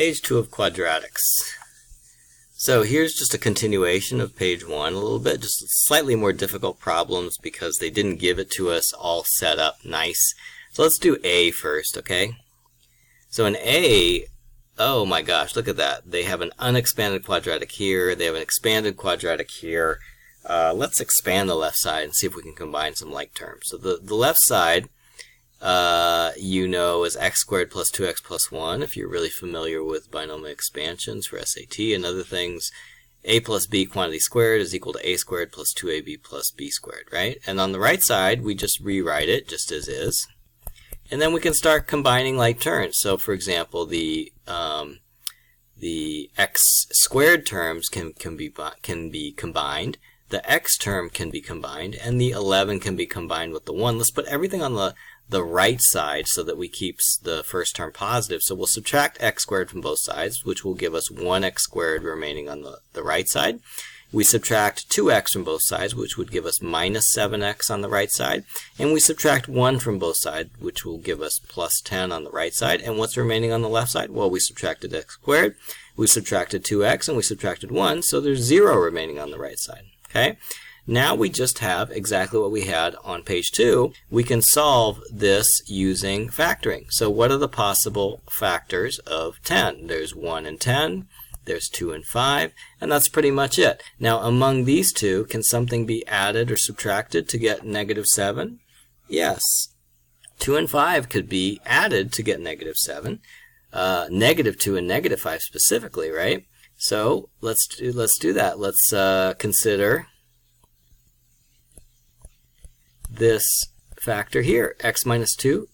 Page 2 of quadratics. So here's just a continuation of page 1 a little bit, just slightly more difficult problems because they didn't give it to us all set up nice. So let's do A first, okay? So in A, oh my gosh, look at that. They have an unexpanded quadratic here, they have an expanded quadratic here. Let's expand the left side and see if we can combine some like terms. So the left side, you know, is x squared plus 2x plus 1, if you're really familiar with binomial expansions for SAT and other things. A plus b quantity squared is equal to a squared plus 2ab plus b squared, right? And on the right side, we just rewrite it just as is. And then we can start combining like terms. So for example, the x squared terms can be combined. The x term can be combined, and the 11 can be combined with the 1. Let's put everything on the right side so that we keep the first term positive. So we'll subtract x squared from both sides, which will give us 1x squared remaining on the right side. We subtract 2x from both sides, which would give us minus 7x on the right side. And we subtract 1 from both sides, which will give us plus 10 on the right side. And what's remaining on the left side? Well, we subtracted x squared, we subtracted 2x, and we subtracted 1, so there's 0 remaining on the right side. Okay? Now we just have exactly what we had on page 2. We can solve this using factoring. So what are the possible factors of 10? There's 1 and 10, there's 2 and 5, and that's pretty much it. Now among these two, can something be added or subtracted to get negative 7? Yes. 2 and 5 could be added to get negative 7. Negative 2 and negative 5 specifically, right? So let's do that. Let's consider this factor here. X minus 2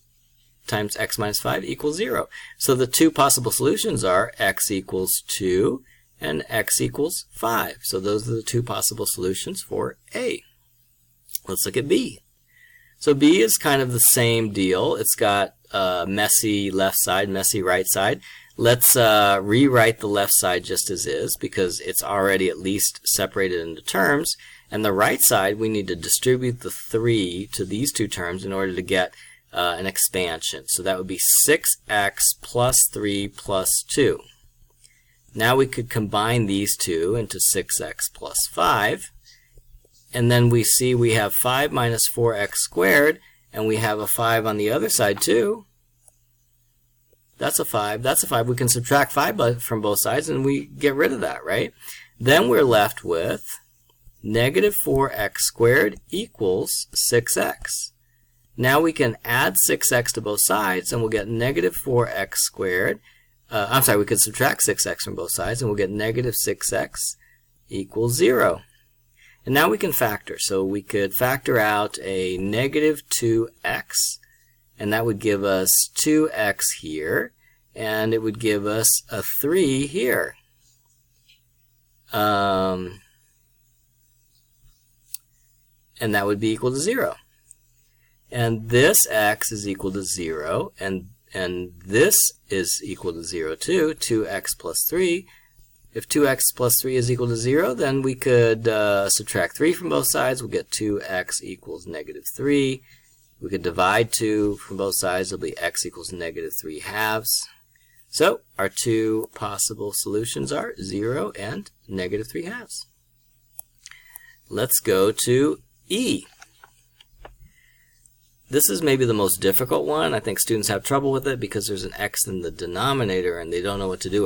times x minus 5 equals 0. So the two possible solutions are x equals 2 and x equals 5. So those are the two possible solutions for A. Let's look at B. So B is kind of the same deal. It's got messy left side, messy right side. Let's rewrite the left side just as is because it's already at least separated into terms. And the right side, we need to distribute the 3 to these two terms in order to get an expansion. So that would be 6x plus 3 plus 2. Now we could combine these two into 6x plus 5. And then we see we have 5 minus 4x squared, and we have a 5 on the other side too. That's a 5. That's a 5. We can subtract 5 from both sides, and we get rid of that, right? Then we're left with negative 4x squared equals 6x. Now we can add 6x to both sides, and we'll get negative 4x squared. We could subtract 6x from both sides, and we'll get negative 6x equals 0. And now we can factor. So we could factor out a negative 2x, and that would give us 2x here, and it would give us a 3 here. And that would be equal to 0. And this x is equal to 0, and this is equal to 0 too, 2x plus 3. If 2x plus 3 is equal to 0, then we could subtract 3 from both sides. We'll get 2x equals negative 3. We could divide 2 from both sides. It'll be x equals negative 3 halves. So our two possible solutions are 0 and negative 3 halves. Let's go to E. This is maybe the most difficult one. I think students have trouble with it because there's an x in the denominator and they don't know what to do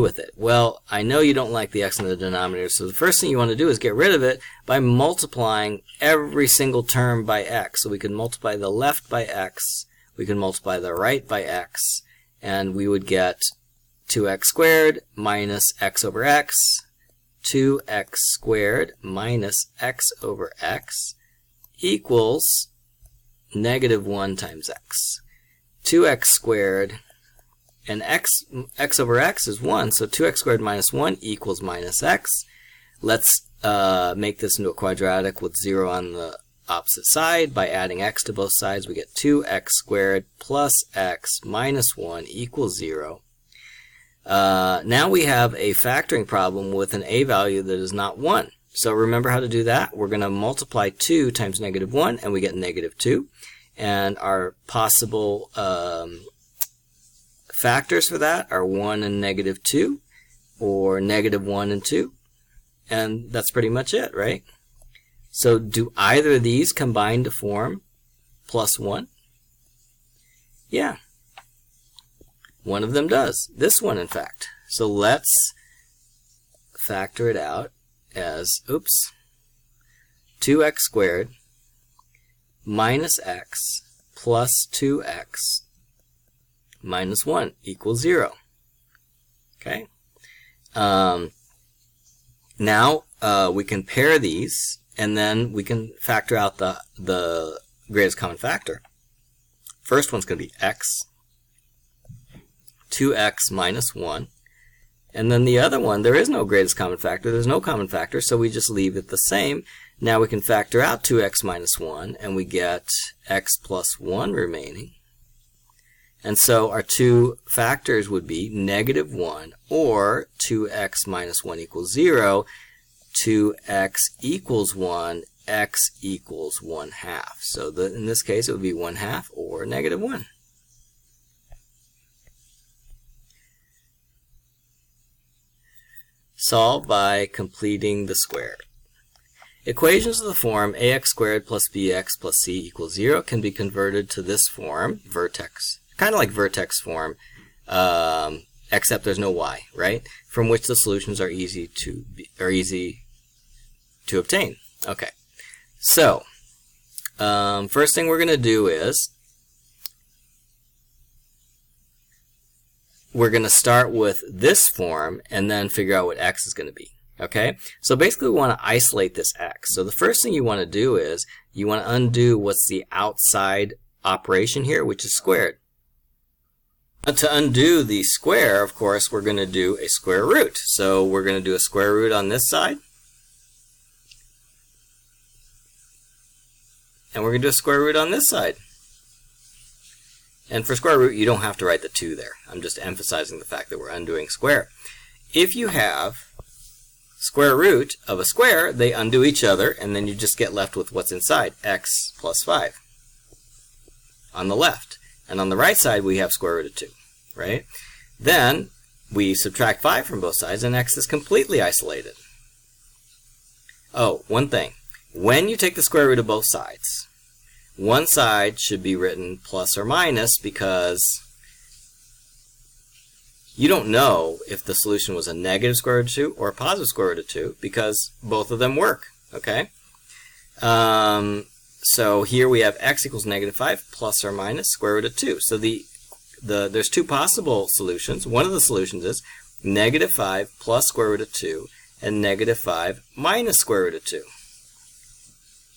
with it. Well, I know you don't like the x in the denominator, so the first thing you want to do is get rid of it by multiplying every single term by x. So we can multiply the left by x, we can multiply the right by x, and we would get 2x squared minus x over x, 2x squared minus x over x equals negative 1 times x. 2x squared, and x over x is 1, so 2x squared minus 1 equals minus x. Let's make this into a quadratic with 0 on the opposite side. By adding x to both sides, we get 2x squared plus x minus 1 equals 0. Now we have a factoring problem with an a value that is not 1. So remember how to do that. We're going to multiply 2 times negative 1, and we get negative 2. And our possible factors for that are 1 and negative 2, or negative 1 and 2. And that's pretty much it, right? So do either of these combine to form plus 1? Yeah. One of them does. This one, in fact. So let's factor it out as, 2x squared minus x plus 2x minus 1 equals 0. Okay? Now we can pair these, and then we can factor out the greatest common factor. First one's going to be x, 2x minus 1. And then the other one, there is no greatest common factor. There's no common factor, so we just leave it the same. Now we can factor out 2x minus 1, and we get x plus 1 remaining. And so our two factors would be negative 1 or 2x minus 1 equals 0, 2x equals 1, x equals 1/2. So in this case, it would be 1/2 or negative 1. Solve by completing the square. Equations of the form ax squared plus bx plus c equals 0 can be converted to this form, vertex, kind of like vertex form, except there's no y, right? From which the solutions are easy to obtain. Okay, so first thing we're going to do is we're going to start with this form and then figure out what x is going to be. Okay, so basically we want to isolate this x. So the first thing you want to do is you want to undo what's the outside operation here, which is squared. To undo the square, of course, we're going to do a square root. So we're going to do a square root on this side, and we're going to do a square root on this side. And for square root, you don't have to write the 2 there. I'm just emphasizing the fact that we're undoing square. If you have square root of a square, they undo each other, and then you just get left with what's inside, x plus 5 on the left. And on the right side, we have square root of 2, right? Then we subtract 5 from both sides, and x is completely isolated. Oh, one thing. When you take the square root of both sides, one side should be written plus or minus because you don't know if the solution was a negative square root of 2 or a positive square root of 2 because both of them work, okay? So here we have x equals negative 5 plus or minus square root of 2. So there's two possible solutions. One of the solutions is negative 5 plus square root of 2 and negative 5 minus square root of 2.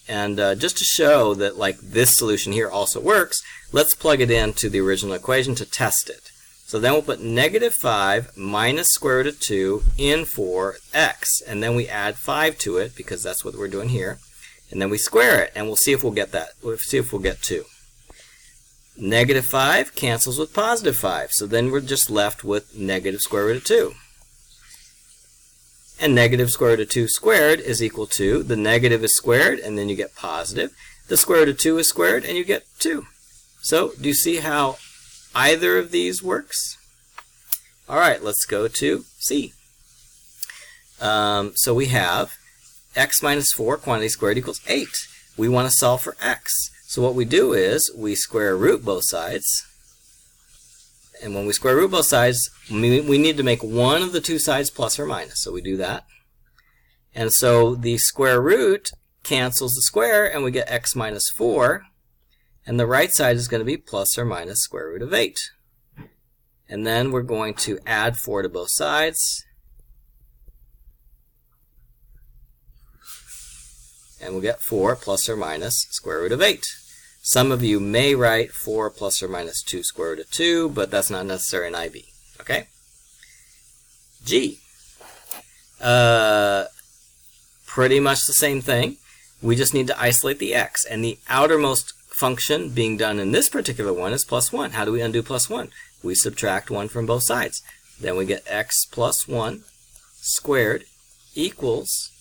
And just to show that like this solution here also works, let's plug it into the original equation to test it. So then we'll put negative 5 minus square root of 2 in for x, and then we add 5 to it because that's what we're doing here. And then we square it, and we'll see if we'll get that. We'll see if we'll get 2. Negative 5 cancels with positive 5, so then we're just left with negative square root of 2. And negative square root of 2 squared is equal to, the negative is squared, and then you get positive. The square root of 2 is squared, and you get 2. So, do you see how either of these works? All right, let's go to C. So we have x minus 4 quantity squared equals 8. We want to solve for x. So what we do is we square root both sides. And when we square root both sides, we need to make one of the two sides plus or minus. So we do that. And so the square root cancels the square, and we get x minus 4. And the right side is going to be plus or minus square root of 8. And then we're going to add 4 to both sides. And we'll get 4 plus or minus square root of 8. Some of you may write 4 plus or minus 2 square root of 2, but that's not necessary in IB. Okay? G. Pretty much the same thing. We just need to isolate the x. And the outermost function being done in this particular one is plus 1. How do we undo plus 1? We subtract 1 from both sides. Then we get x plus 1 squared equals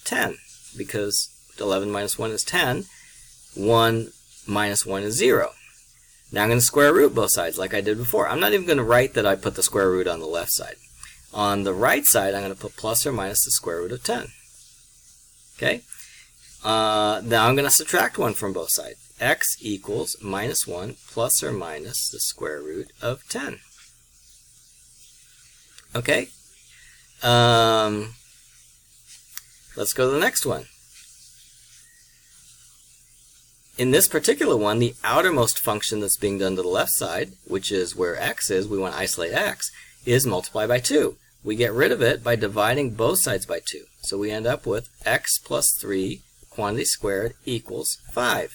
10. Because 11 minus 1 is 10. 1 minus 1 is 0. Now I'm going to square root both sides like I did before. I'm not even going to write that I put the square root on the left side. On the right side, I'm going to put plus or minus the square root of 10. Okay? Now I'm going to subtract 1 from both sides. X equals minus 1 plus or minus the square root of 10. Okay? Let's go to the next one. In this particular one, the outermost function that's being done to the left side, which is where x is, we want to isolate x, is multiply by 2. We get rid of it by dividing both sides by 2. So we end up with x plus 3 quantity squared equals 5.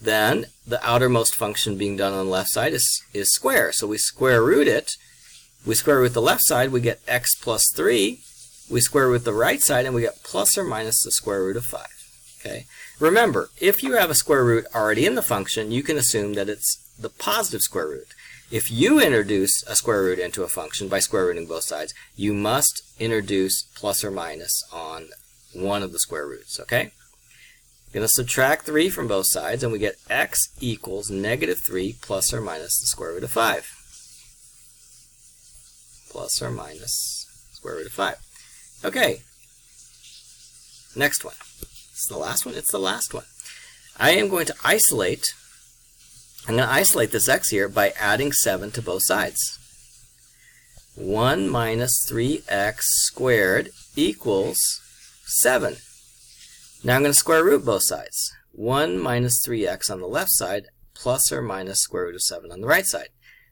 Then the outermost function being done on the left side is square. So we square root it. We square root the left side, we get x plus 3. We square root the right side, and we get plus or minus the square root of 5. Okay. Remember, if you have a square root already in the function, you can assume that it's the positive square root. If you introduce a square root into a function by square rooting both sides, you must introduce plus or minus on one of the square roots. Okay? We're going to subtract 3 from both sides, and we get x equals negative 3 plus or minus the square root of 5. Plus or minus square root of 5. Okay. Next one. It's the last one. It's the last one. I am going to isolate. I'm going to isolate this x here by adding 7 to both sides. 1 minus 3x squared equals 7. Now I'm going to square root both sides. 1 minus 3x on the left side plus or minus square root of 7 on the right side.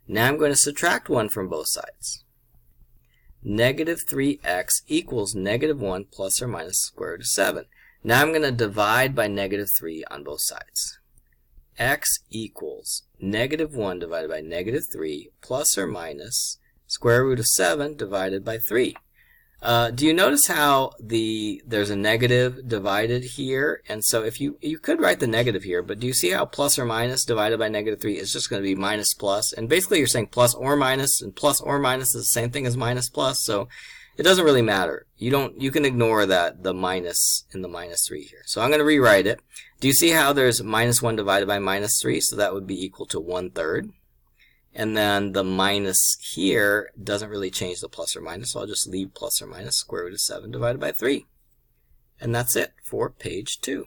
Now I'm going to subtract 1 from both sides. Negative 3x equals negative 1 plus or minus square root of 7. Now I'm going to divide by negative 3 on both sides. X equals negative 1 divided by negative 3 plus or minus square root of 7 divided by 3. Do you notice how there's a negative divided here? And so if you could write the negative here, but do you see how plus or minus divided by negative 3 is just going to be minus plus? And basically you're saying plus or minus, and plus or minus is the same thing as minus plus, so it doesn't really matter. You can ignore the minus in the minus 3 here. So I'm going to rewrite it. Do you see how there's minus 1 divided by minus 3? So that would be equal to 1/3. And then the minus here doesn't really change the plus or minus, so I'll just leave plus or minus square root of 7 divided by 3. And that's it for page 2.